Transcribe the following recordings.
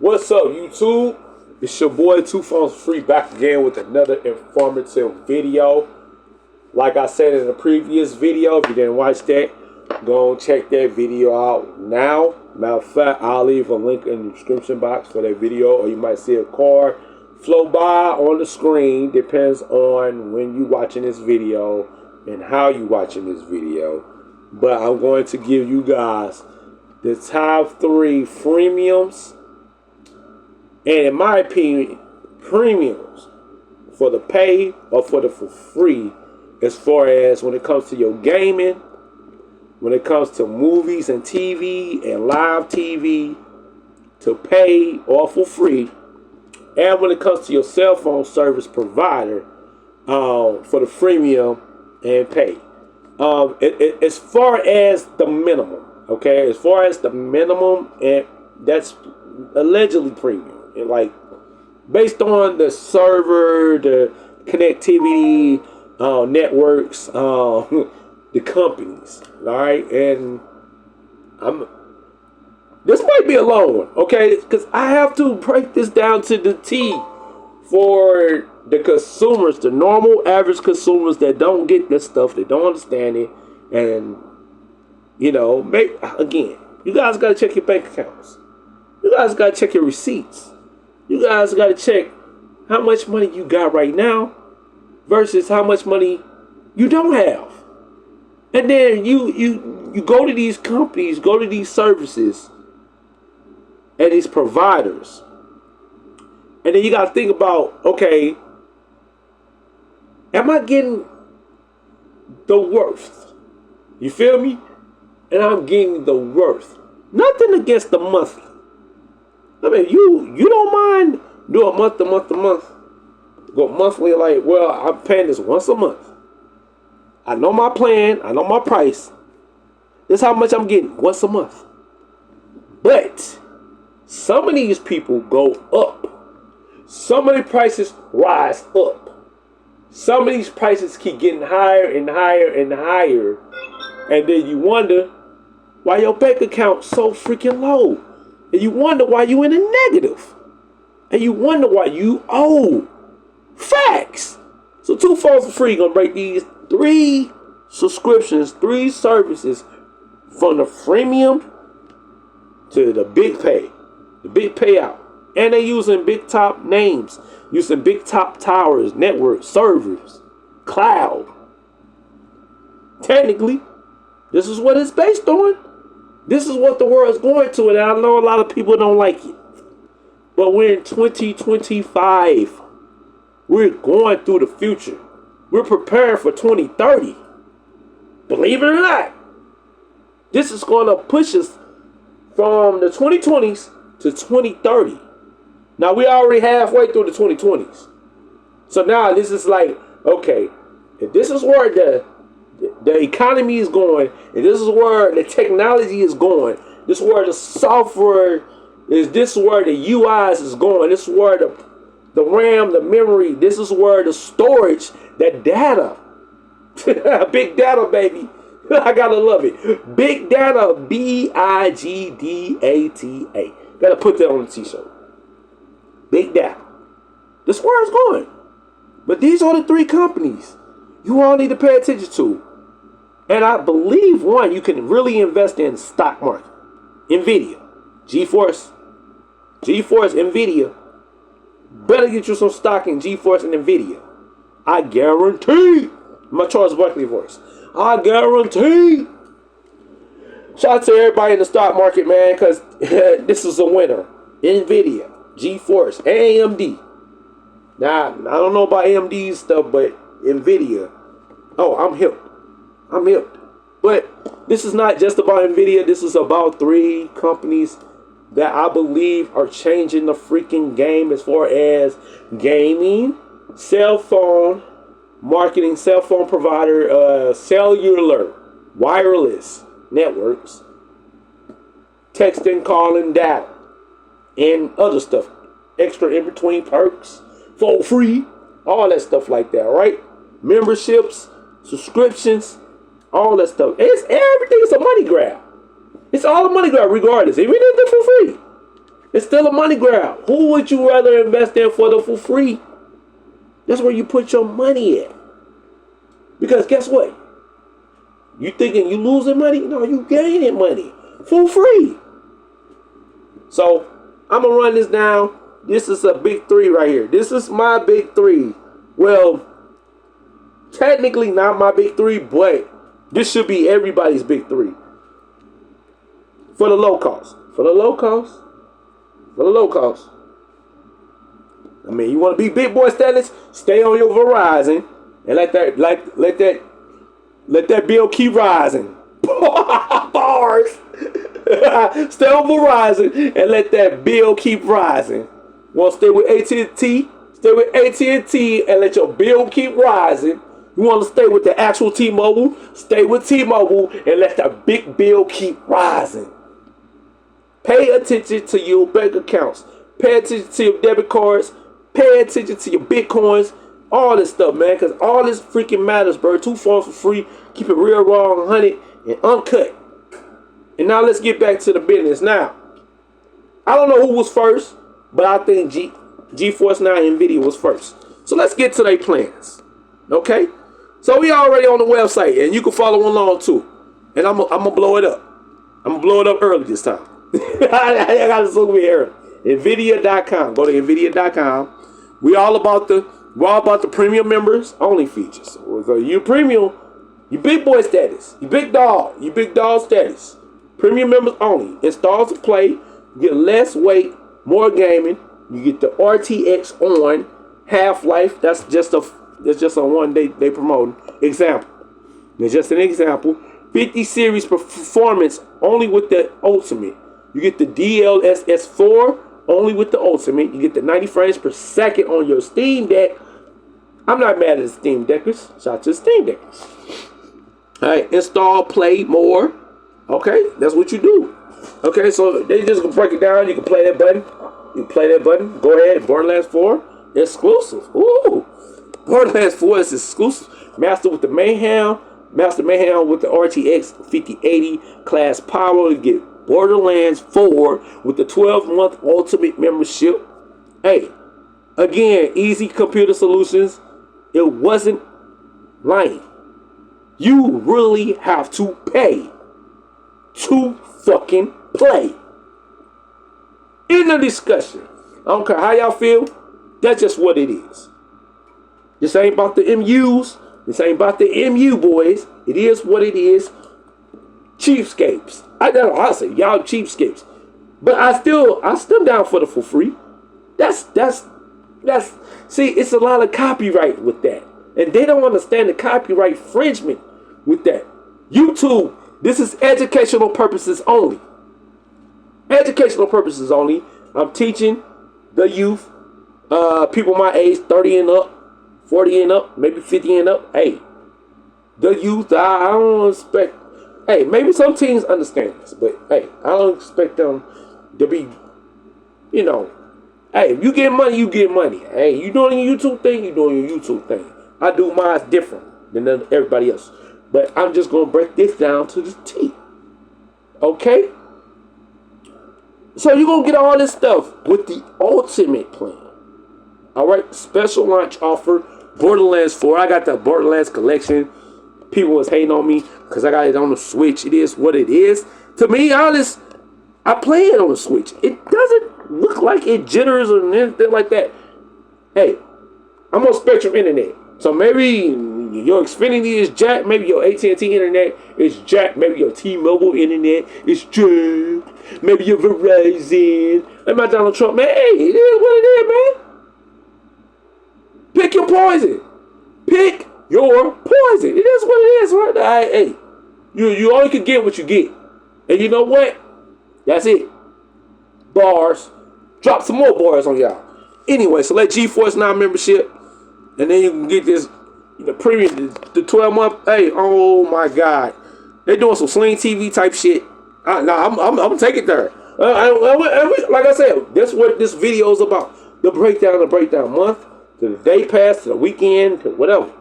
What's up, YouTube? It's your boy, Two Phones Free, back again with another informative video. Like I said in the previous video, if you didn't watch that, go and check that video out now. Matter of fact, I'll leave a link in the description box for that video, or you might see a car flow by on the screen. Depends on when you watching this video and how you watching this video. But I'm going to give you guys the top 3 freemiums, and in my opinion, premiums for the pay or for the for free, as far as when it comes to your gaming, when it comes to movies and TV and live TV, to pay or for free, and when it comes to your cell phone service provider, for the freemium and pay. As far as the minimum, okay, as far as the minimum, and that's allegedly premium, and like based on the server, the connectivity, networks, the companies, all right. And this might be a long one, okay, because I have to break this down to the T for the consumers, the normal average consumers that don't get this stuff, they don't understand it. And you know, again, you guys got to check your bank accounts, you guys got to check your receipts, you guys got to check how much money you got right now versus how much money you don't have. And then you go to these companies, go to these services and these providers, and then you got to think about, okay, am I getting the worth? You feel me? And I'm getting the worth. Nothing against the monthly. I mean, you don't mind doing month to month to month. Go monthly, like, well, I'm paying this once a month. I know my plan. I know my price. This is how much I'm getting once a month. But some of these people go up. Some of the prices rise up. Some of these prices keep getting higher and higher and higher. And then you wonder why your bank account's so freaking low. And you wonder why you in a negative. And you wonder why you owe. Facts. So Two Phones for Free gonna break these 3 subscriptions, 3 services, from the freemium to the big pay, the big payout. And they using big top names, using big top towers, network, servers, cloud. Technically, this is what it's based on. This is what the world's going to, and I know a lot of people don't like it. But we're in 2025. We're going through the future. We're preparing for 2030. Believe it or not, this is going to push us from the 2020s to 2030. Now, we're already halfway through the 2020s. So now this is like, okay, if this is where the economy is going, and this is where the technology is going, this is where the software is, this is where the UIs is going, this is where the RAM, the memory, this is where the storage, that data, big data, baby. I gotta love it. Big data, BIGDATA. Gotta put that on the t-shirt. Big data. This is where it's going. But these are the 3 companies you all need to pay attention to. And I believe one you can really invest in stock market. Nvidia, GeForce, Nvidia. Better get you some stock in GeForce and Nvidia. I guarantee. My Charles Barkley voice. I guarantee. Shout out to everybody in the stock market, man, because this is a winner. Nvidia, GeForce, and AMD. Now, I don't know about AMD's stuff, but Nvidia. Oh, I'm hip. But this is not just about Nvidia. This is about 3 companies that I believe are changing the freaking game as far as gaming, cell phone marketing, cell phone provider, cellular, wireless networks, texting, calling, data, and other stuff. Extra in between perks, for free, all that stuff like that, right? Memberships, subscriptions, all that stuff. It's everything. It's a money grab. It's all a money grab regardless. Even if it's for free. It's still a money grab. Who would you rather invest in for free? That's where you put your money at. Because guess what? You thinking you losing money? No, you gaining money for free. So I'm gonna run this down. This is a big three right here. This is my big three. Well, technically not my big three, but this should be everybody's big three. For the low cost. For the low cost. For the low cost. I mean, you want to be big boy status? Stay on your Verizon and let that bill keep rising. Bars. Stay on Verizon and let that bill keep rising. Want to stay with AT&T? Stay with AT&T and let your bill keep rising. You want to stay with the actual T-Mobile? Stay with T-Mobile and let the big bill keep rising. Pay attention to your bank accounts. Pay attention to your debit cards. Pay attention to your Bitcoins. All this stuff, man. Because all this freaking matters, bro. 2 phones for free. Keep it real, raw, 100, and uncut. And now let's get back to the business. Now, I don't know who was first, but I think GeForce Now NVIDIA was first. So let's get to their plans. Okay? So we already on the website, and you can follow along too. And I'm gonna blow it up. I'm gonna blow it up early this time. I gotta zoom in early. NVIDIA.com. Go to NVIDIA.com. We're all about the premium members only features. So you premium, you big boy status, you big dog status. Premium members only. Installs to play. You get less weight, more gaming. You get the RTX on Half-Life. That's just a one they promoting. Example. It's just an example. 50 series performance only with the Ultimate. You get the DLSS 4 only with the Ultimate. You get the 90 frames per second on your Steam Deck. I'm not mad at the Steam Deckers. Shout out to the Steam Deckers. Alright, install, play more. Okay, that's what you do. Okay, so they just gonna break it down. You can play that button. You play that button. Go ahead. Borderlands 4 exclusive. Ooh, Borderlands 4 is exclusive. Master with the Mayhem. Master Mayhem with the RTX 5080 class power. You get Borderlands 4 with the 12-month Ultimate membership. Hey, again, easy computer solutions. It wasn't lying. You really have to pay to fucking play. In the discussion, I don't care how y'all feel, that's just what it is. This ain't about the MUs. This ain't about the MU boys. It is what it is. Cheapskates. I'll say y'all cheapskates. But I still down for free. That's see, it's a lot of copyright with that. And they don't understand the copyright infringement with that. YouTube, this is educational purposes only. Educational purposes only. I'm teaching the youth, people my age, 30 and up, 40 and up, maybe 50 and up. Hey, the youth, I don't expect, hey, maybe some teens understand this, but hey, I don't expect them to be, you know, hey, if you get money, you get money. Hey, you doing your YouTube thing, you doing your YouTube thing. I do mine different than everybody else. But I'm just going to break this down to the T. Okay? So you're going to get all this stuff with the Ultimate plan. Alright? Special launch offer. Borderlands 4. I got the Borderlands collection. People was hating on me because I got it on the Switch. It is what it is. To be honest, I play it on the Switch. It doesn't look like it jitters or anything like that. Hey, I'm on Spectrum Internet. So maybe your Xfinity is jacked. Maybe your AT&T internet is jacked. Maybe your T-Mobile internet is jacked. Maybe your Verizon. Hey, my Donald Trump, man. Hey, it is what it is, man. Pick your poison. Pick your poison. It is what it is, right? Hey, you only can get what you get. And you know what? That's it. Bars. Drop some more bars on y'all. Anyway, select GeForce Now membership. And then you can get this, the premium, the 12-month. Hey, oh my God, they're doing some Sling TV type shit. I'm gonna take it there. Like I said, that's what this video is about. The breakdown month to the day pass to the weekend to whatever.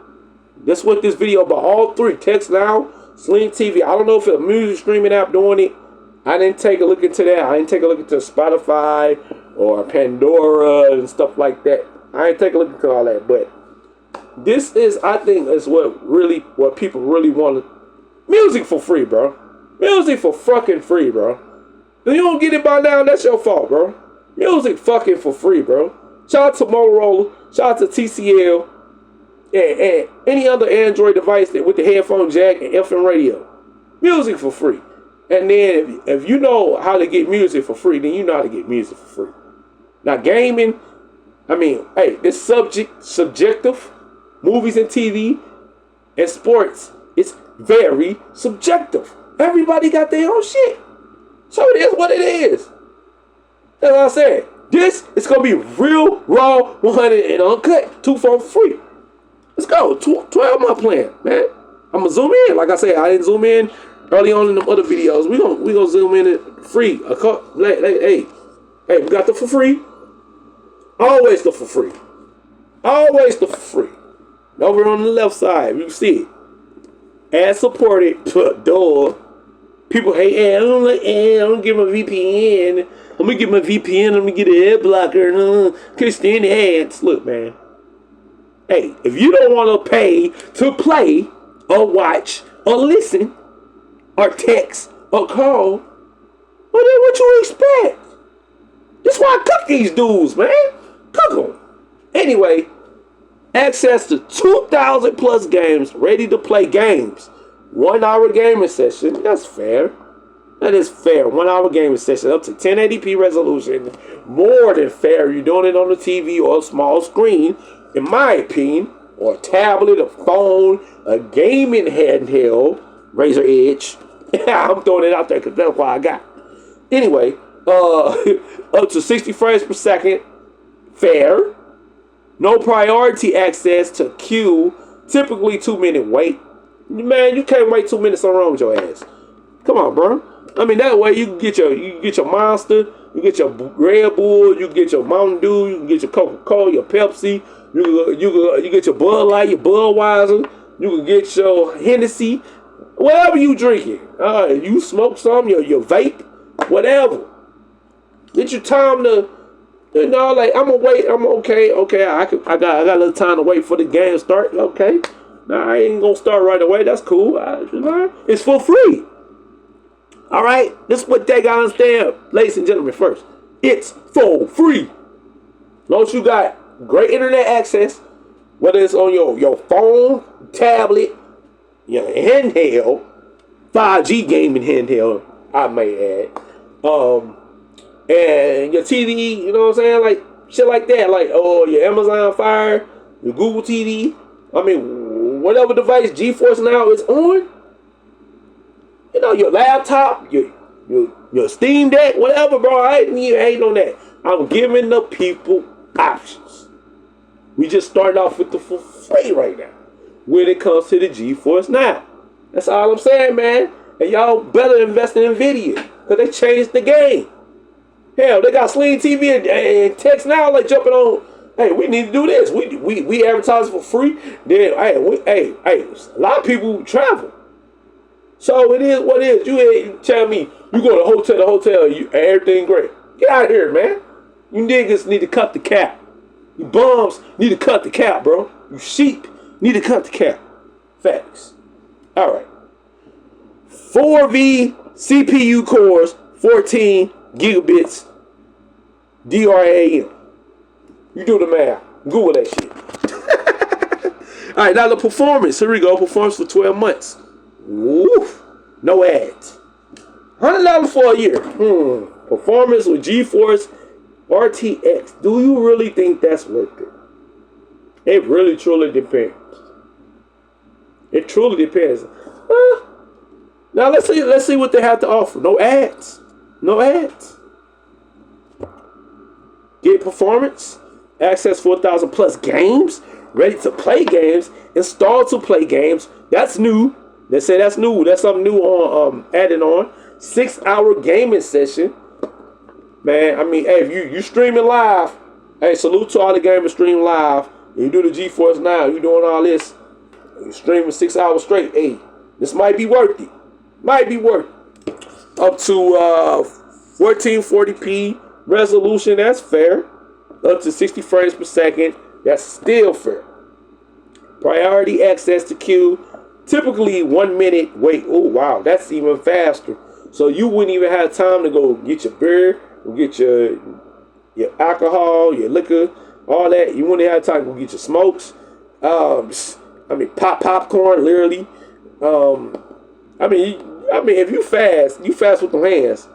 That's what this video about. All three: Text Now, Sling TV. I don't know if it's a music streaming app doing it. I didn't take a look into that. I didn't take a look into Spotify or Pandora and stuff like that. I didn't take a look into all that. But this is, I think, is what people really want. Music for free, bro. Music for fucking free, bro. If you don't get it by now, that's your fault, bro. Music fucking for free, bro. Shout out to Motorola. Shout out to TCL. And any other Android device that with the headphone jack and FM radio. Music for free. And then if you know how to get music for free, then you know how to get music for free. Now gaming, I mean, hey, it's subjective. Movies and TV and sports, it's very subjective. Everybody got their own shit. So it is what it is. That's what I said. This is going to be real, raw, 100 and uncut. 2 for free. Let's go. 12-month plan, man. I'm going to zoom in. Like I said, I didn't zoom in early on in the other videos. We gonna zoom in at free. Hey, we got the for free. Always the for free. Always the for free. Over on the left side, you see it. Ad supported, door. People hate ad. I don't get my VPN. Let me get my VPN. Let me get an ad blocker. Can't stand the ads. Look, man. Hey, if you don't want to pay to play or watch or listen or text or call, well then what you expect? That's why I cook these dudes, man. Cook them. Anyway, access to 2,000 plus games, ready to play games. 1 hour gaming session. That's fair. That is fair. 1 hour gaming session up to 1080p resolution. More than fair. You're doing it on the TV or a small screen, in my opinion, or a tablet, a phone, a gaming handheld, Razor Edge. I'm throwing it out there because that's what I got. Anyway, up to 60 frames per second. Fair. No priority access to queue. Typically 2-minute wait. Man, you can't wait 2 minutes on wrong with your ass. Come on, bro. I mean, that way you can get your Monster, you get your Red Bull, you can get your Mountain Dew, you can get your Coca-Cola, your Pepsi, you get your Bud Light, your Budweiser, you can get your Hennessy, whatever you drinking. You smoke some, your vape, whatever. Get your time to, you know, like I'm gonna wait. I'm okay. I got a little time to wait for the game to start. Okay. Nah, I ain't gonna start right away. That's cool. It's for free. All right. This is what they gotta understand, ladies and gentlemen. First, it's for free. As long as you got great internet access, whether it's on your phone, tablet, your handheld, 5G gaming handheld, I may add, and your TV, you know what I'm saying, like shit like that, like your Amazon Fire, your Google TV. I mean, whatever device GeForce Now is on, you know, your laptop, your Steam Deck, whatever, bro. I ain't even hating on that. I'm giving the people options. We just started off with the for free right now when it comes to the GeForce Now. That's all I'm saying, man. And y'all better invest in NVIDIA because they changed the game. Hell, they got Sling TV and Text Now like jumping on. Hey, we need to do this. We advertise for free. Then hey, a lot of people travel. So it is what it is. You tell me you go to hotel, everything great. Get out of here, man. You niggas need to cut the cap. You bums need to cut the cap, bro. You sheep need to cut the cap. Facts. All right. 4V CPU cores, 14 gigabits DRAM. You do the math. Google that shit. All right, now the performance. Here we go. Performance for 12 months. Woof. No ads. $100 for a year. Performance with GeForce RTX. Do you really think that's worth it? It really truly depends. It truly depends. Now let's see what they have to offer. No ads. No ads. Get performance. Access 4,000 plus games. Ready to play games. Installed to play games. That's new. They say that's new. That's something new on added on. 6-hour gaming session. Man, I mean, hey, if you streaming live, hey, salute to all the gamers streaming live. You do the GeForce Now. You doing all this. You streaming 6 hours straight. Hey, this might be worth it. Might be worth it. Up to 1440p resolution, that's fair. Up to 60 frames per second, that's still fair. Priority access to queue, typically 1 minute wait. Oh wow, that's even faster. So you wouldn't even have time to go get your beer, go get your alcohol, your liquor, all that. You wouldn't have time to go get your smokes. I mean, popcorn, literally. I mean, if you fast with them hands.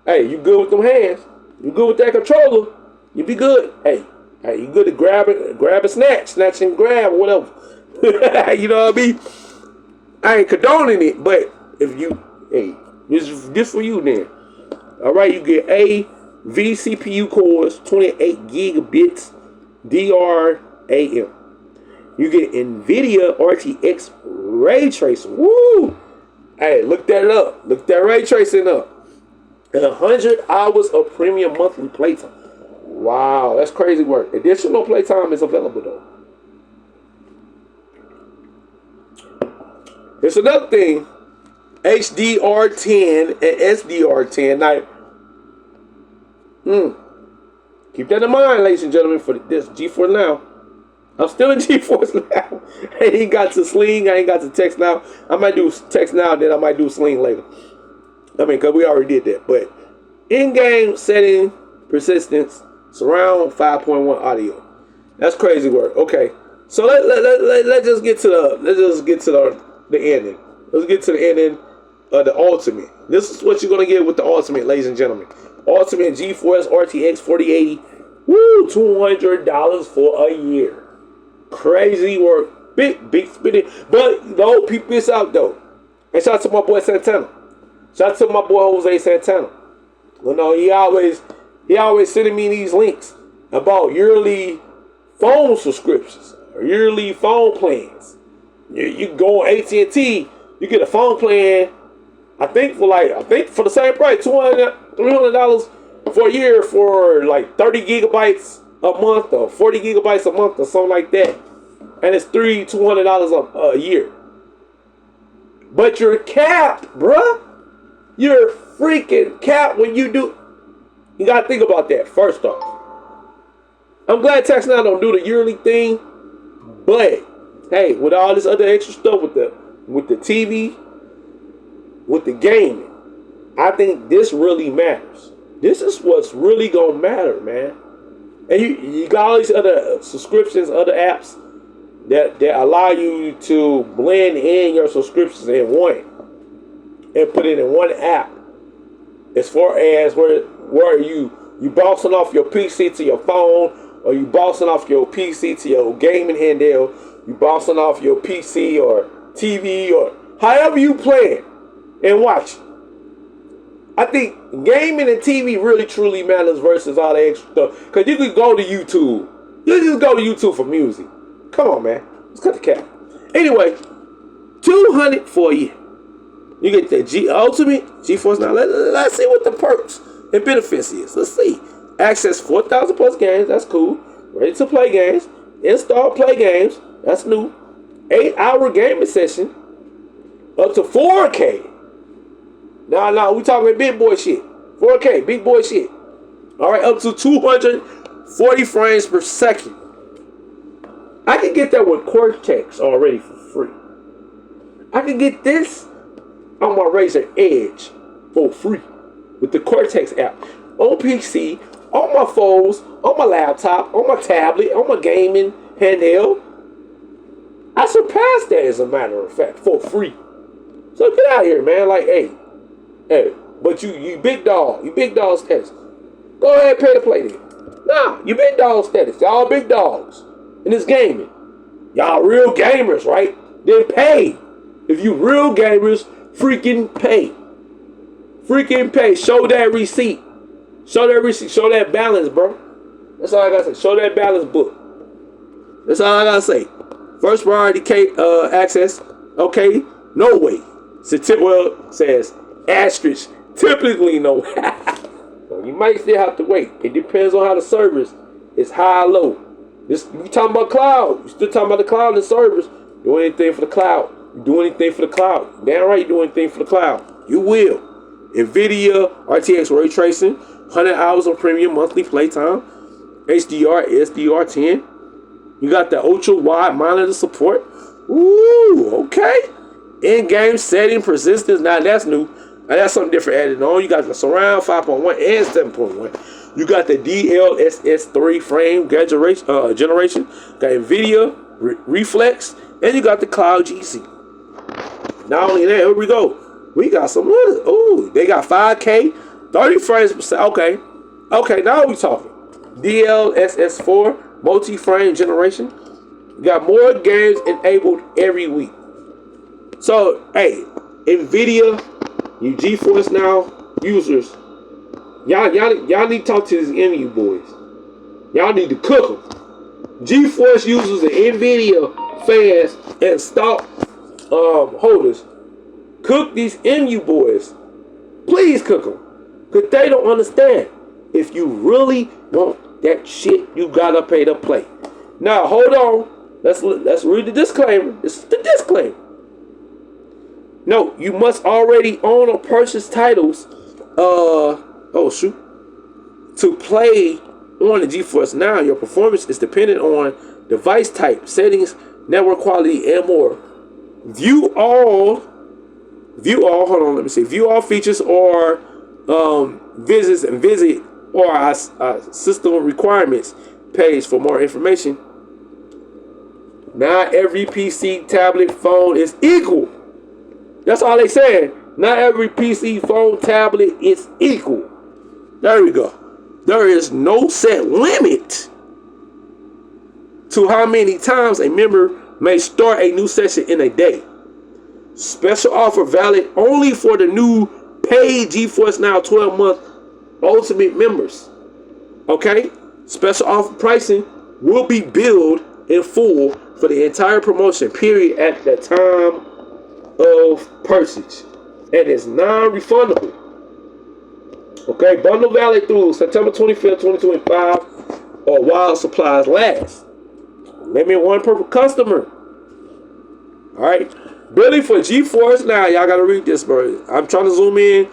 Hey, you good with them hands? You good with that controller? You be good. Hey, you good to grab and snatch and grab, or whatever. You know what I mean? I ain't condoning it, but if you, hey, this for you then. All right, you get vCPU cores, 28 gigabits, DRAM. You get NVIDIA RTX ray tracing. Woo! Hey, look that up. Look that ray tracing up. And 100 hours of premium monthly playtime. Wow, that's crazy work. Additional playtime is available though. There's another thing. HDR10 and SDR10. Now, keep that in mind, ladies and gentlemen, for this GeForce Now. I'm still in GeForce Now. I ain't got to Sling. I ain't got to text now. I might do text now, then I might do Sling later. I mean, because we already did that. But in-game setting, persistence, surround 5.1 audio. That's crazy work. Okay, so let's just get to the ending. Let's get to the ending of the ultimate. This is what you're gonna get with the ultimate, ladies and gentlemen. Ultimate GeForce RTX 4080. Woo, $200 for a year. Crazy work. Big spinning. But no, peep this out though. And shout out to my boy Santana. Shout out to my boy Jose Santana. You know, he always sending me these links about yearly phone subscriptions or yearly phone plans. You go on AT&T, you get a phone plan. I think for the same price, $300 for a year for like 30 gigabytes a month or 40 gigabytes a month or something like that. And it's $200 a year. But you're capped, bruh. You're freaking capped when you do. You gotta think about that first off. I'm glad Tax Now don't do the yearly thing, but hey, with all this other extra stuff with the TV, with the gaming, I think this really matters. This is what's really gonna matter, man. And you got all these other subscriptions, other apps that allow you to blend in your subscriptions in one and put it in one app. As far as where you bouncing off your PC to your phone, or you bouncing off your PC to your gaming handheld, you bouncing off your PC or TV or however you play and watch. I think gaming and TV really truly matters versus all the extra stuff. Because you can go to YouTube. You just go to YouTube for music. Come on, man. Let's cut the cap. Anyway, $200 for a year. You get the Ultimate GeForce Now. Let's see what the perks and benefits is. Let's see. Access 4,000 plus games. That's cool. Ready to play games. Install play games. That's new. 8-hour gaming session. Up to 4K. Nah, we talking big boy shit. 4K, big boy shit. All right, up to 240 frames per second. I can get that with Cortex already for free. I can get this on my Razer Edge for free with the Cortex app on PC, on my phones, on my laptop, on my tablet, on my gaming handheld. I surpassed that, as a matter of fact, for free. So get out here, man. Like, hey, but you big dog, status. Go ahead and pay to play then. Nah, you big dog status. Y'all big dogs in this gaming. Y'all real gamers, right? Then pay. If you real gamers, freaking pay. Freaking pay. Show that receipt. Show that receipt. Show that balance, bro. That's all I gotta say. Show that balance book. That's all I gotta say. First priority access. Okay. No way. Well, says asterisk. Typically no. So you might still have to wait. It depends on how the service is, high or low. This you talking about cloud. You still talking about the cloud and servers. Do anything for the cloud. You do anything for the cloud. Damn right you do anything for the cloud. You will. NVIDIA RTX ray tracing, 100 hours of premium monthly playtime, HDR, SDR10. You got the ultra wide monitor support. Ooh, okay. In-game setting persistence. Now that's new. Now that's something different added on. You got the surround 5.1 and 7.1. You got the DLSS3 frame generation. Got NVIDIA Reflex, and you got the Cloud GC. Not only that, here we go. We got some others. Ooh, they got 5K, 30 frames per second. Okay, now we talking. DLSS4 multi-frame generation. You got more games enabled every week. So, hey, NVIDIA, you GeForce Now users, y'all need to talk to these MU boys. Y'all need to cook them. GeForce users and NVIDIA fans and stock holders, cook these MU boys. Please cook them, because they don't understand. If you really want that shit, you gotta pay to play. Now, hold on. Let's read the disclaimer. This is the disclaimer. No, you must already own or purchase titles. To play on the GeForce Now, your performance is dependent on device type, settings, network quality, and more. View all features or visit our system requirements page for more information. Not every PC, tablet, phone is equal. That's all they saying. Not every PC, phone, tablet is equal. There we go. There is no set limit to how many times a member may start a new session in a day. Special offer valid only for the new paid GeForce Now 12-month Ultimate members. Okay? Special offer pricing will be billed in full for the entire promotion period at the time of purchase, and it's non-refundable. Okay, bundle valid through September 25th, 2025, or while supplies last. Limit one per customer. All right, billing for GeForce Now. Y'all gotta read this, bro. I'm trying to zoom in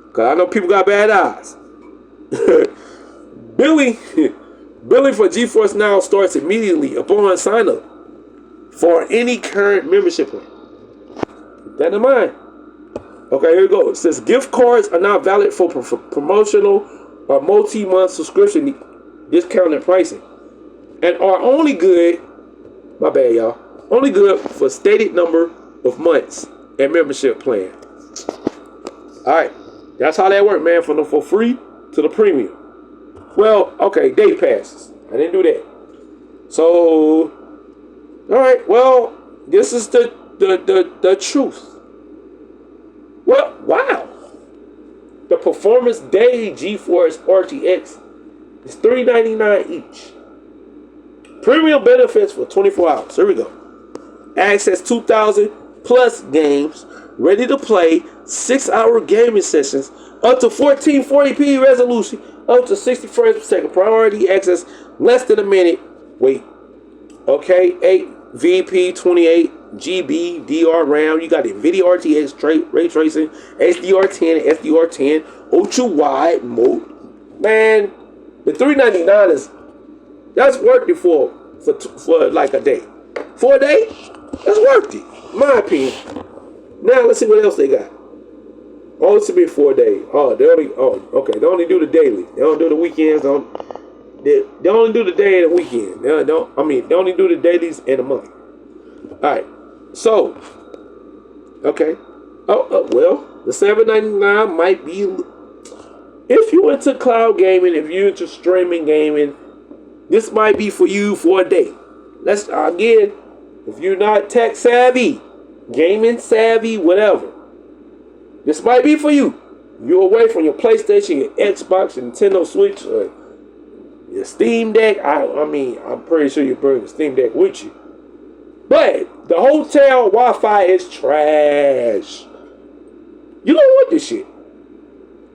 because I know people got bad eyes. billing for GeForce Now starts immediately upon sign up for any current membership plan. Keep that in mind. Okay, here we go. It says gift cards are not valid for promotional or multi-month subscription discounted pricing, and are only good, my bad y'all, only good for stated number of months and membership plan. Alright, that's how that works, man, from the for free to the premium. Well, okay, day passes. I didn't do that. So, alright, well, this is the truth. Well, wow. The Performance Day GeForce RTX is $399 each. Premium benefits for 24 hours. Here we go. Access 2,000 plus games, ready to play, 6-hour gaming sessions, up to 1440p resolution, up to 60 frames per second. Priority access less than a minute. Wait. Okay, 8 VP 28 GB DR RAM. You got NVIDIA RTX ray tracing, HDR10, SDR10, ultra wide mode. Man, the $399 is that's worth it for like a day. For a day, that's worth it, in my opinion. Now let's see what else they got. Oh, it's to be 4 days. They only do the daily. They don't do the weekends. They only do the day and the weekend. They only do the dailies and the month. All right. So, okay. Well, the $799 might be if you into cloud gaming, if you into streaming gaming, this might be for you for a day. Let's again, if you're not tech savvy, gaming savvy, whatever, this might be for you. You're away from your PlayStation, your Xbox, your Nintendo Switch, or your Steam Deck. I'm pretty sure you bring the Steam Deck with you. But the hotel Wi-Fi is trash. You don't want this shit.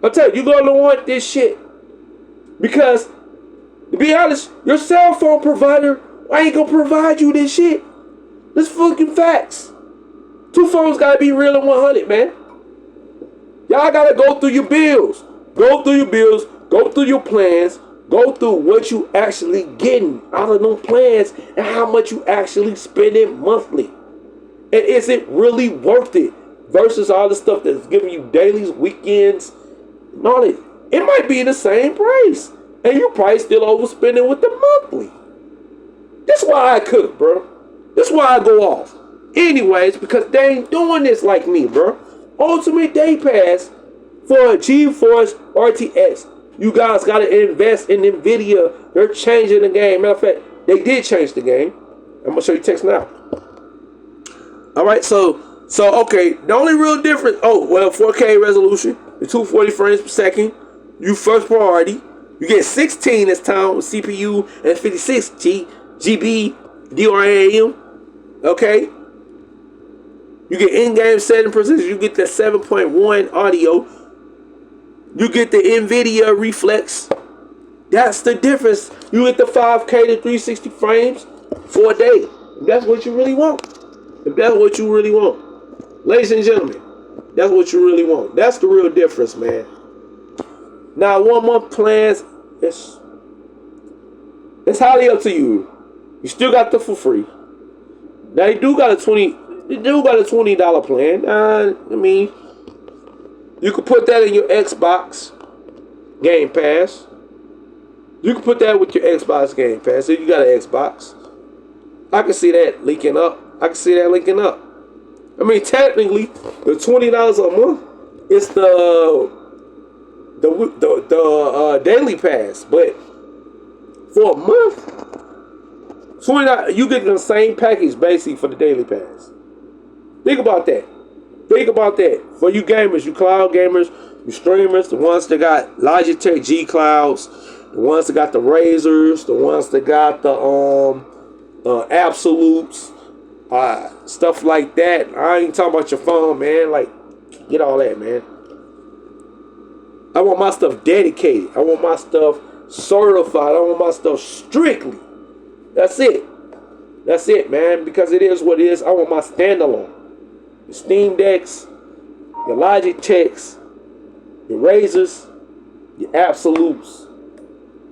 I'll tell you, you're gonna want this shit. Because, to be honest, your cell phone provider ain't gonna provide you this shit. This fucking facts. 2 phones gotta be real and 100, man. Y'all gotta go through your bills. Go through your bills. Go through your plans. Go through what you actually getting out of them plans and how much you actually spending monthly. And is it really worth it versus all the stuff that's giving you dailies, weekends, and all that? It might be the same price. And you probably still overspending with the monthly. That's why I cook, bro. That's why I go off. Anyways, because they ain't doing this like me, bro. Ultimate Day Pass for a GeForce RTX. You guys got to invest in NVIDIA. They're changing the game. Matter of fact, they did change the game. I'm going to show you text now. All right, so okay. The only real difference, 4K resolution, the 240 frames per second. You first priority. You get 16 this time with CPU and 56 GB DRAM. Okay. You get in-game setting precision. You get the 7.1 audio. You get the NVIDIA Reflex. That's the difference. You get the 5K to 360 frames for a day. If that's what you really want. If that's what you really want. Ladies and gentlemen, that's what you really want. That's the real difference, man. Now, 1 month plans, it's highly up to you. You still got the for free. Now, they do got a $20 plan. I mean, you can put that in your Xbox Game Pass. You can put that with your Xbox Game Pass. If you got an Xbox, I can see that linking up. I mean, technically, the $20 a month is the daily pass, but for a month, $20 you get the same package basically for the daily pass. Think about that. For you gamers, you cloud gamers, you streamers, the ones that got Logitech G Clouds, the ones that got the Razors, the ones that got the Absolutes, stuff like that. I ain't talking about your phone, man. Like, get all that, man. I want my stuff dedicated. I want my stuff certified. I want my stuff strictly. That's it, man. Because it is what it is. I want my standalone. Your Steam Decks, your Logitechs, your Razors, your Absolutes.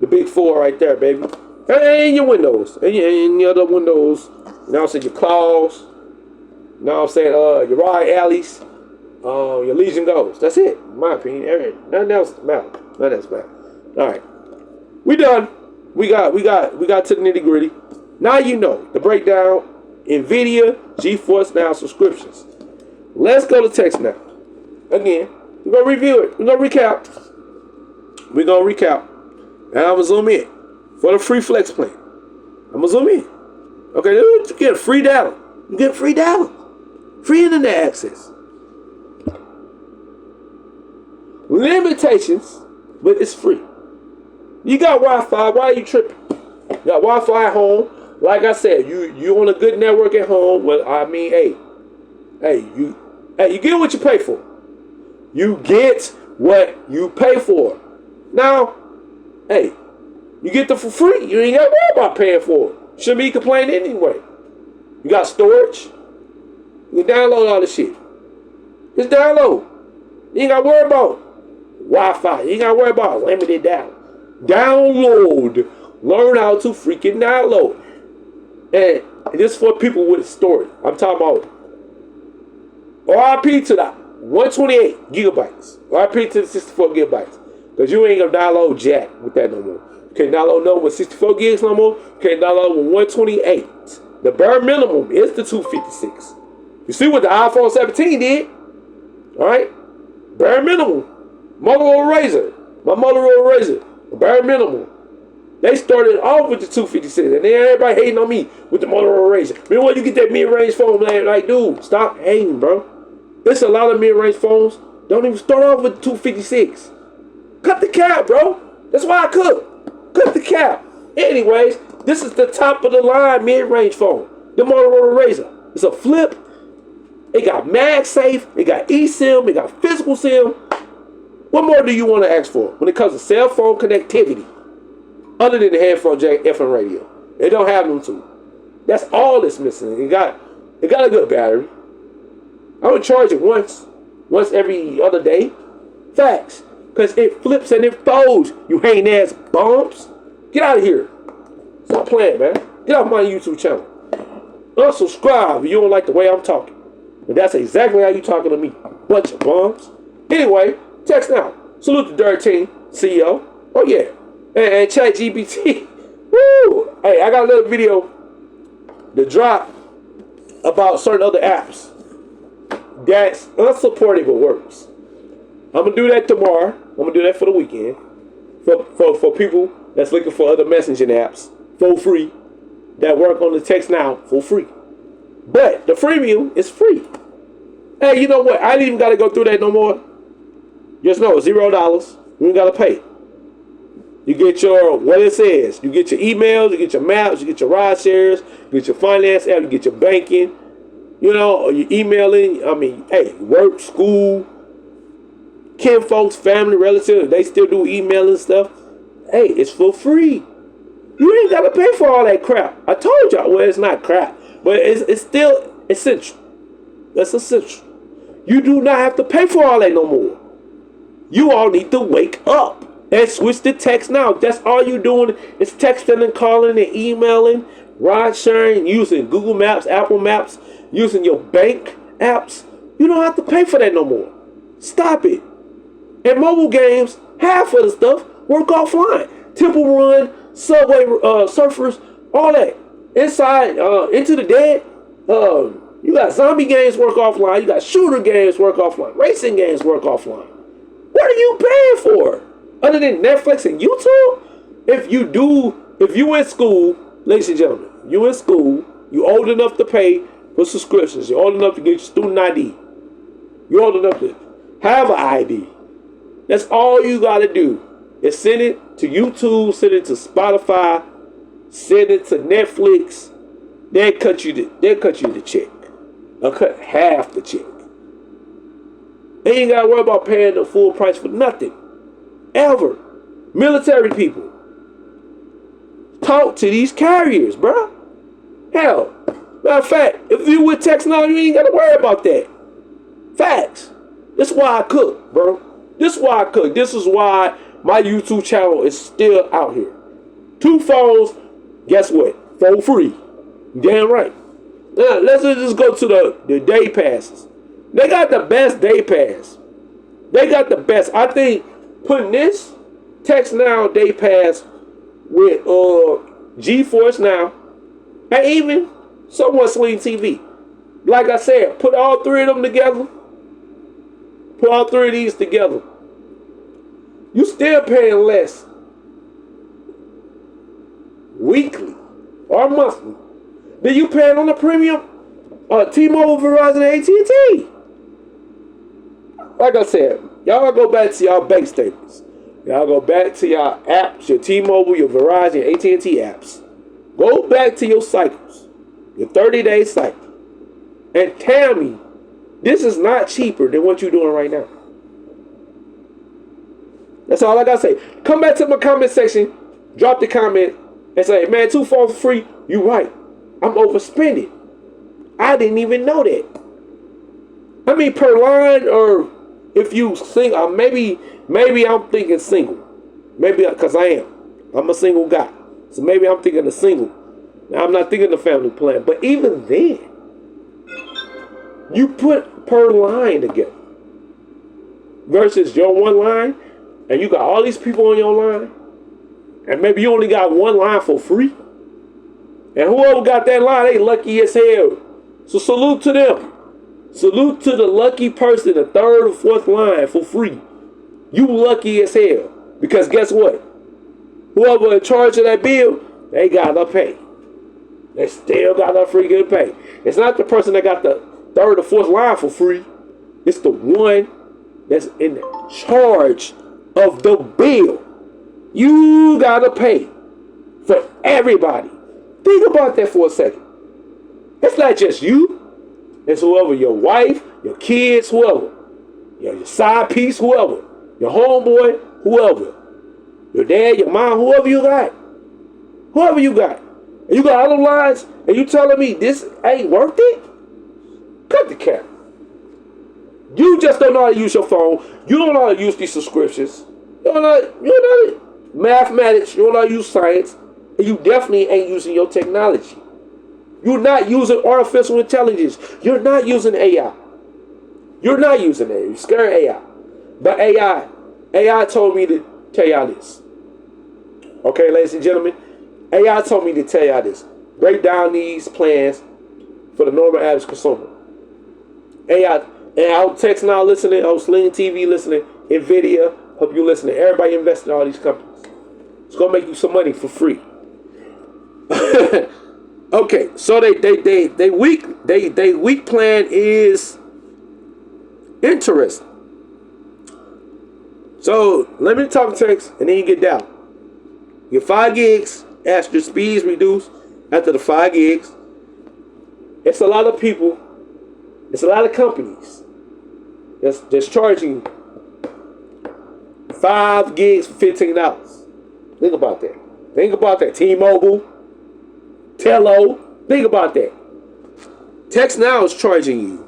The big four right there, baby. And your Windows. And your other Windows. You know what I'm saying? Your Claws. You know what I'm saying? Your Rod Alleys. Your Legion Goes. That's it, in my opinion. Nothing else matters. Alright. We done. We got to the nitty gritty. Now you know the breakdown. NVIDIA GeForce Now subscriptions. Let's go to text now. Again, we're gonna review it. We're gonna recap. And I'm gonna zoom in for the free flex plan. I'm gonna zoom in. Okay, you get free data. You get free data. Free internet access. Limitations, but it's free. You got Wi-Fi. Why are you tripping? You got Wi-Fi at home. Like I said, you on a good network at home. Well, I mean, you get what you pay for. You get what you pay for. Now, you get them for free. You ain't got to worry about paying for it. Shouldn't be complaining anyway. You got storage. You can download all this shit. Just download. You ain't got to worry about Wi-Fi. You ain't got to worry about limited data. Download. Learn how to freaking download. And this is for people with storage. I'm talking about RIP to the 128 gigabytes. RIP to the 64 gigabytes. Because you ain't going to download jack with that no more. You can't download no with 64 gigs no more. You can't download with 128. The bare minimum is the 256. You see what the iPhone 17 did? Alright? Bare minimum. Motorola Razr. My Motorola Razr. Bare minimum. They started off with the 256, and then everybody hating on me with the Motorola Razr. Man, when you get that mid-range phone, man, like, dude, stop hating, bro. There's a lot of mid-range phones. Don't even start off with the 256. Cut the cap, bro. That's why I cook. Cut the cap. Anyways, this is the top of the line mid-range phone. The Motorola Razr. It's a flip. It got MagSafe. It got eSIM. It got physical SIM. What more do you want to ask for when it comes to cell phone connectivity? Other than the headphone jack, FM radio. It don't have them two. That's all it's missing. It got a good battery. I would charge it once every other day. Facts. Because it flips and it folds. You hating ass bumps. Get out of here. Stop playing, man. Get off my YouTube channel. Unsubscribe if you don't like the way I'm talking. And that's exactly how you talking to me. Bunch of bums. Anyway, text now. Salute the Dirt Team CEO. Oh yeah. And ChatGPT. Woo! Hey, I got another video to drop about certain other apps that's unsupported but works. I'm gonna do that tomorrow. I'm gonna do that for the weekend. For people that's looking for other messaging apps for free that work on the text now for free. But the freemium is free. Hey, you know what? I ain't even gotta go through that no more. Just know $0. You ain't gotta pay. You get your, what it says, you get your emails, you get your maps, you get your ride shares, you get your finance app, you get your banking, you know, or your emailing. I mean, hey, work, school, kin folks, family, relatives, they still do email and stuff. Hey, it's for free. You ain't gotta pay for all that crap. I told y'all, well, it's not crap, but it's still essential. That's essential. You do not have to pay for all that no more. You all need to wake up and switch to text now. That's all you're doing is texting and calling and emailing, ride sharing, using Google Maps, Apple Maps, using your bank apps. You don't have to pay for that no more. Stop it. And mobile games, half of the stuff work offline. Temple Run, Subway Surfers, all that. Inside, Into the Dead, you got zombie games work offline. You got shooter games work offline. Racing games work offline. What are you paying for? Other than Netflix and YouTube? If you in school, ladies and gentlemen, you in school, you old enough to pay for subscriptions. You're old enough to get your student ID. You're old enough to have an ID. That's all you got to do is send it to YouTube, send it to Spotify, send it to Netflix. They'll cut you the check. They'll cut half the check. They ain't got to worry about paying the full price for nothing. Ever. Military people. Talk to these carriers, bro. Hell. Matter of fact, if you with text now, you ain't got to worry about that. Facts. This is why I cook, bro. This is why I cook. This is why my YouTube channel is still out here. 2 phones, guess what? For free. Damn right. Now, let's just go to the day passes. They got the best day pass. They got the best. I think putting this text now day pass with GeForce Now and even somewhat Sling TV. Like I said, put all 3 of them together. Put all 3 of these together. You still paying less weekly or monthly than you paying on the premium T-Mobile, Verizon, and AT&T. Like I said, y'all go back to y'all bank statements. Y'all go back to your apps, your T-Mobile, your Verizon, your AT&T apps. Go back to your cycles, your 30-day cycle, and tell me this is not cheaper than what you're doing right now. That's all I gotta say. Come back to my comment section, drop the comment, and say, man, 2 phones free. You right. I'm overspending. I didn't even know that. I mean, per line, or if you sing, maybe I'm thinking single. Maybe because I am. I'm a single guy. So maybe I'm thinking of single. Now, I'm not thinking the family plan. But even then, you put per line together versus your one line, and you got all these people on your line, and maybe you only got one line for free. And whoever got that line, they lucky as hell. So salute to them. Salute to the lucky person, the 3rd or 4th line for free. You lucky as hell. Because guess what? Whoever in charge of that bill, they got to pay. They still got to freaking pay. It's not the person that got the 3rd or 4th line for free. It's the one that's in charge of the bill. You got to pay for everybody. Think about that for a second. It's not just you. It's whoever, your wife, your kids, whoever. Your side piece, whoever. Your homeboy, whoever. Your dad, your mom, whoever you got. Whoever you got. And you got other lines, and you telling me this ain't worth it? Cut the cap. You just don't know how to use your phone. You don't know how to use these subscriptions. You don't know mathematics. You don't know how to use science. And you definitely ain't using your technology. You're not using artificial intelligence. You're not using AI. You're not using AI. You're scared of AI. But AI told me to tell y'all this. Okay, ladies and gentlemen, AI told me to tell y'all this. Break down these plans for the normal average consumer. AI, and I was texting out listening, I was Sling TV listening, NVIDIA, hope you listening. Everybody invest in all these companies. It's gonna make you some money for free. Okay, so they week plan is interesting. So let me talk text and then you get down. You get 5 gigs, as your speeds reduced after the 5 gigs. It's a lot of people, it's a lot of companies that's charging 5 gigs for $15. Think about that. Think about that. T-Mobile, Tello, think about that. Text Now is charging you.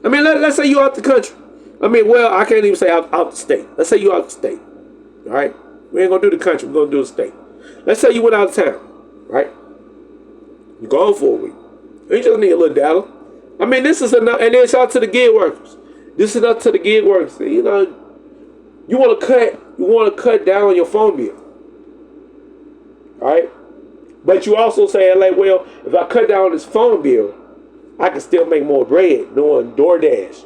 I mean, let's say you're out the country. I mean, well, I can't even say out the state. Let's say you're out the state. All right? We ain't going to do the country. We're going to do the state. Let's say you went out of town. Right? You're gone for a week. You just need a little data. I mean, this is enough. And then shout out to the gig workers. This is up to the gig workers. You know, you want to cut down on your phone bill. All right? But you also say, like, well, if I cut down on this phone bill, I can still make more bread doing DoorDash,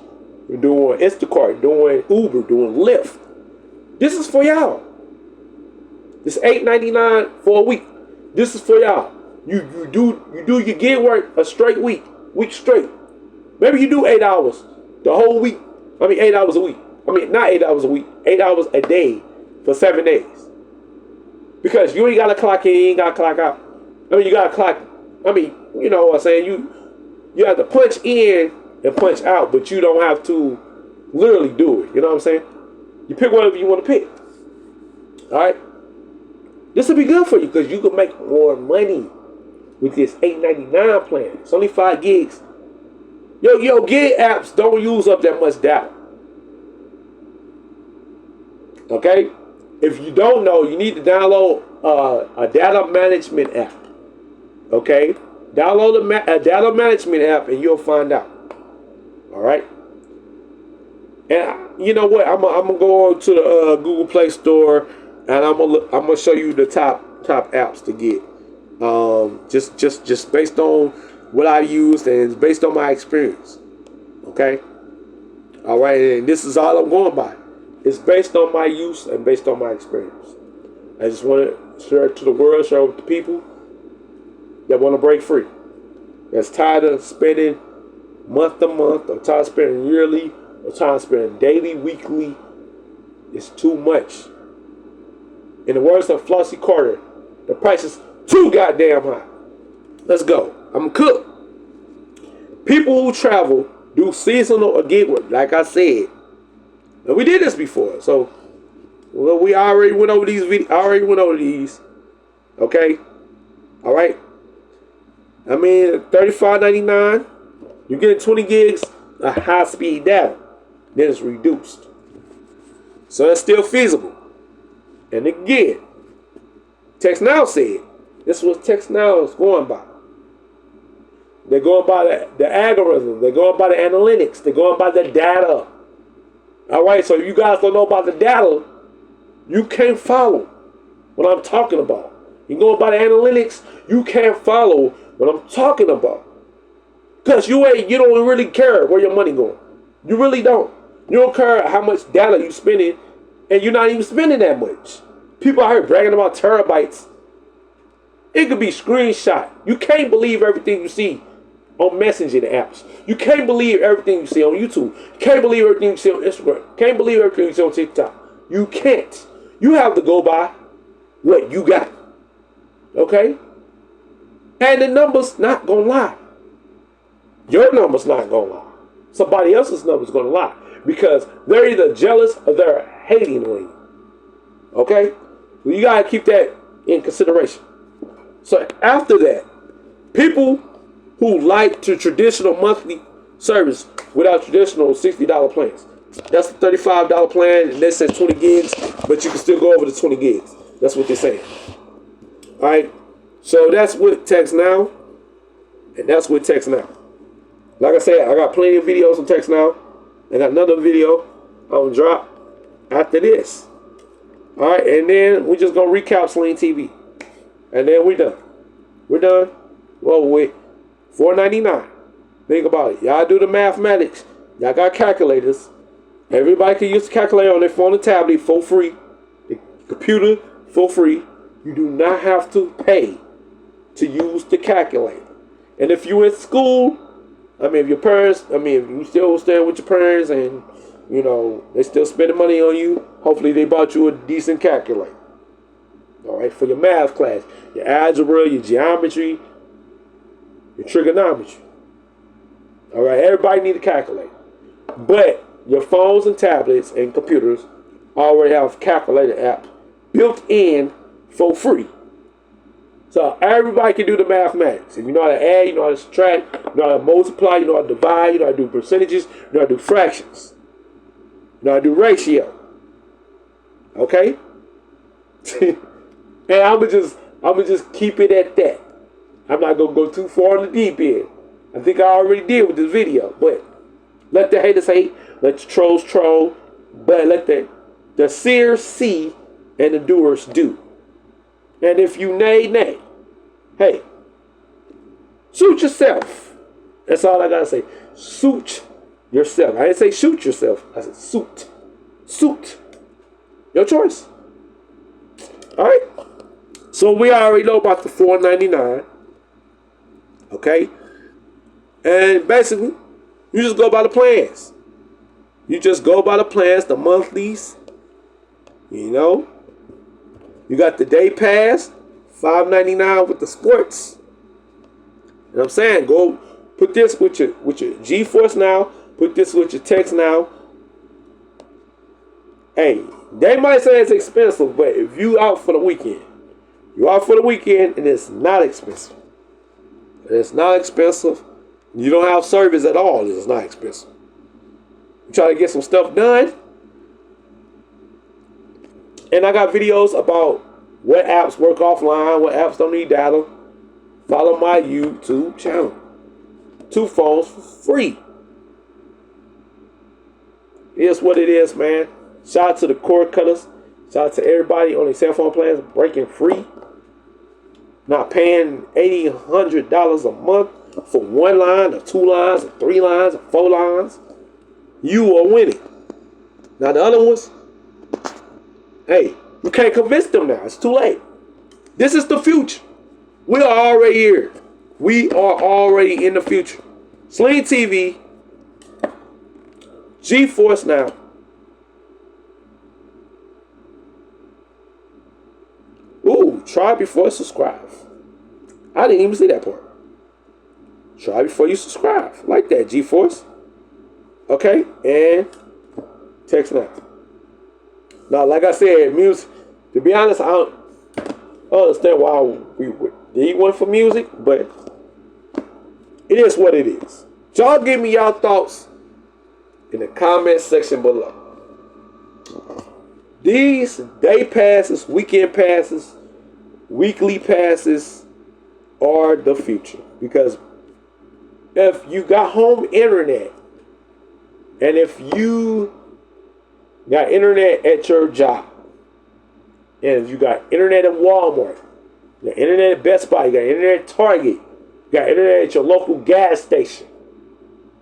doing Instacart, doing Uber, doing Lyft. This is for y'all. This $8.99 for a week. This is for y'all. You do your gig work a straight week straight. Maybe you do 8 hours the whole week. I mean 8 hours a week. I mean not 8 hours a week, 8 hours a day for 7 days. Because you ain't gotta clock in, you ain't gotta clock out. I mean you gotta clock. I mean, you know what I'm saying? You have to punch in and punch out, but you don't have to literally do it. You know what I'm saying? You pick whatever you want to pick. Alright? This will be good for you because you can make more money with this $8.99 plan. It's only 5 gigs. Yo, gig apps don't use up that much data. Okay? If you don't know, you need to download a data management app. Okay? Download a data management app and you'll find out. All right? And you know what? I'm gonna go on to the Google Play Store and I'm gonna show you the top apps to get. Just based on what I used and it's based on my experience. Okay? All right, and this is all I'm going by. It's based on my use and based on my experience. I just want to share it to the world, share it with the people that want to break free. That's tired of spending month to month, or tired of spending yearly, or tired of spending daily, weekly. It's too much. In the words of Flossie Carter, the price is too goddamn high. Let's go. I'm cooked. People who travel do seasonal or gig work, like I said. And we did this before, so well, we already went over these videos. Okay, all right. I mean, $35.99. You're getting 20 gigs of high-speed data. Then it's reduced, so that's still feasible. And again, Text Now said this was Text Now is going by. They're going by the algorithm. They're going by the analytics. They're going by the data. All right, so if you guys don't know about the data, you can't follow what I'm talking about. You go by the analytics, you can't follow what I'm talking about. Because you don't really care where your money going. You really don't. You don't care how much data you spending, and you're not even spending that much. People out here bragging about terabytes. It could be screenshot. You can't believe everything you see on messaging apps. You can't believe everything you see on YouTube. You can't believe everything you see on Instagram. You can't believe everything you see on TikTok. You can't. You have to go by what you got. Okay? And the number's not going to lie. Your number's not going to lie. Somebody else's number's going to lie. Because they're either jealous or they're hating on you. Okay? Well, you got to keep that in consideration. So after that, people who like the traditional monthly service without traditional $60 plans. That's the $35 plan, and that says 20 gigs, but you can still go over the 20 gigs. That's what they're saying. All right, so that's with Text Now, and that's with Text Now. Like I said, I got plenty of videos on Text Now. I got another video I'm gonna drop after this. All right, and then we just gonna recap Sling TV, and then we done. We're done. Well, wait, $4.99. Think about it. Y'all do the mathematics. Y'all got calculators. Everybody can use the calculator on their phone and tablet for free. The computer for free. You do not have to pay to use the calculator. And if you're in school, I mean, if your parents, if you still staying with your parents and, you know, they still spending money on you, hopefully they bought you a decent calculator. All right, for your math class, your algebra, your geometry, your trigonometry. All right, everybody need a calculator. But your phones and tablets and computers already have calculator apps built in for free. So everybody can do the mathematics. If you know how to add, you know how to subtract, you know how to multiply, you know how to divide, you know how to do percentages, you know how to do fractions, you know how to do ratio. Okay? And I'm gonna just keep it at that. I'm not gonna go too far in the deep end. I think I already did with this video, but let the haters hate, let the trolls troll, but let the seers see and the doers do. And if you nay, nay. Hey, suit yourself. That's all I gotta say. Suit yourself. I didn't say shoot yourself. I said suit. Suit. Your choice. All right. So we already know about the $4.99. Okay. And basically, you just go by the plans. You just go by the plans, the monthlies. You know. You got the day pass, $5.99 with the sports. You know what I'm saying? Go put this with your GeForce Now. Put this with your Text Now. Hey, they might say it's expensive, but if you out for the weekend, you out for the weekend and it's not expensive. It's not expensive. You don't have service at all. It's not expensive. You try to get some stuff done. And I got videos about what apps work offline, what apps don't need data. Follow my YouTube channel. 2 phones for free. It's what it is, man. Shout out to the cord cutters. Shout out to everybody on their cell phone plans breaking free. Not paying $80, $100 a month for 1 line or 2 lines or 3 lines or 4 lines. You are winning. Now the other ones, hey, you can't convince them now. It's too late. This is the future. We are already here. We are already in the future. Sling TV, GeForce Now. Ooh, try before subscribe. I didn't even see that part. Try before you subscribe. Like that, GeForce. Okay, and Text Now. Now, like I said, music, to be honest, I don't understand why we would need one for music, but it is what it is. Y'all give me y'all thoughts in the comment section below. These day passes, weekend passes, weekly passes are the future. Because if you got home internet, and if you got internet at your job, and if you got internet at Walmart, you got internet at Best Buy, you got internet at Target, you got internet at your local gas station,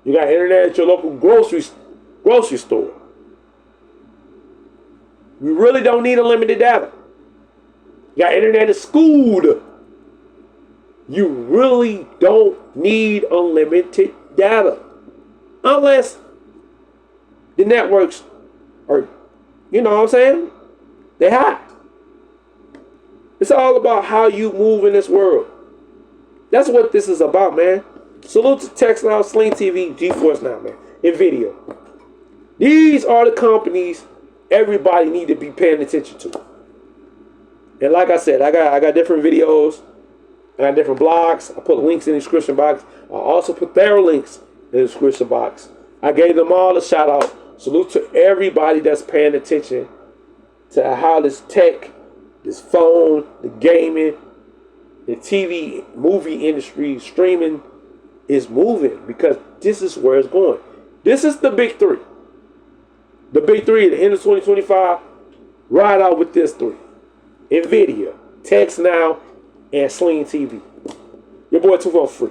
you got internet at your local grocery store, you really don't need unlimited data. You got internet at school. You really don't need unlimited data. Unless the networks are, you know what I'm saying? They're hot. It's all about how you move in this world. That's what this is about, man. Salute to Text Now, Sling TV, GeForce Now, man. In video. These are the companies everybody need to be paying attention to. And like I said, I got different videos. I got different blogs. I put links in the description box. I also put their links in the description box. I gave them all a shout out. Salute to everybody that's paying attention to how this tech, this phone, the gaming, the TV, movie industry, streaming is moving, because this is where it's going. This is the big three. The big three at the end of 2025, ride out with this three. NVIDIA, Text Now, and Sling TV. Your boy 2 Free.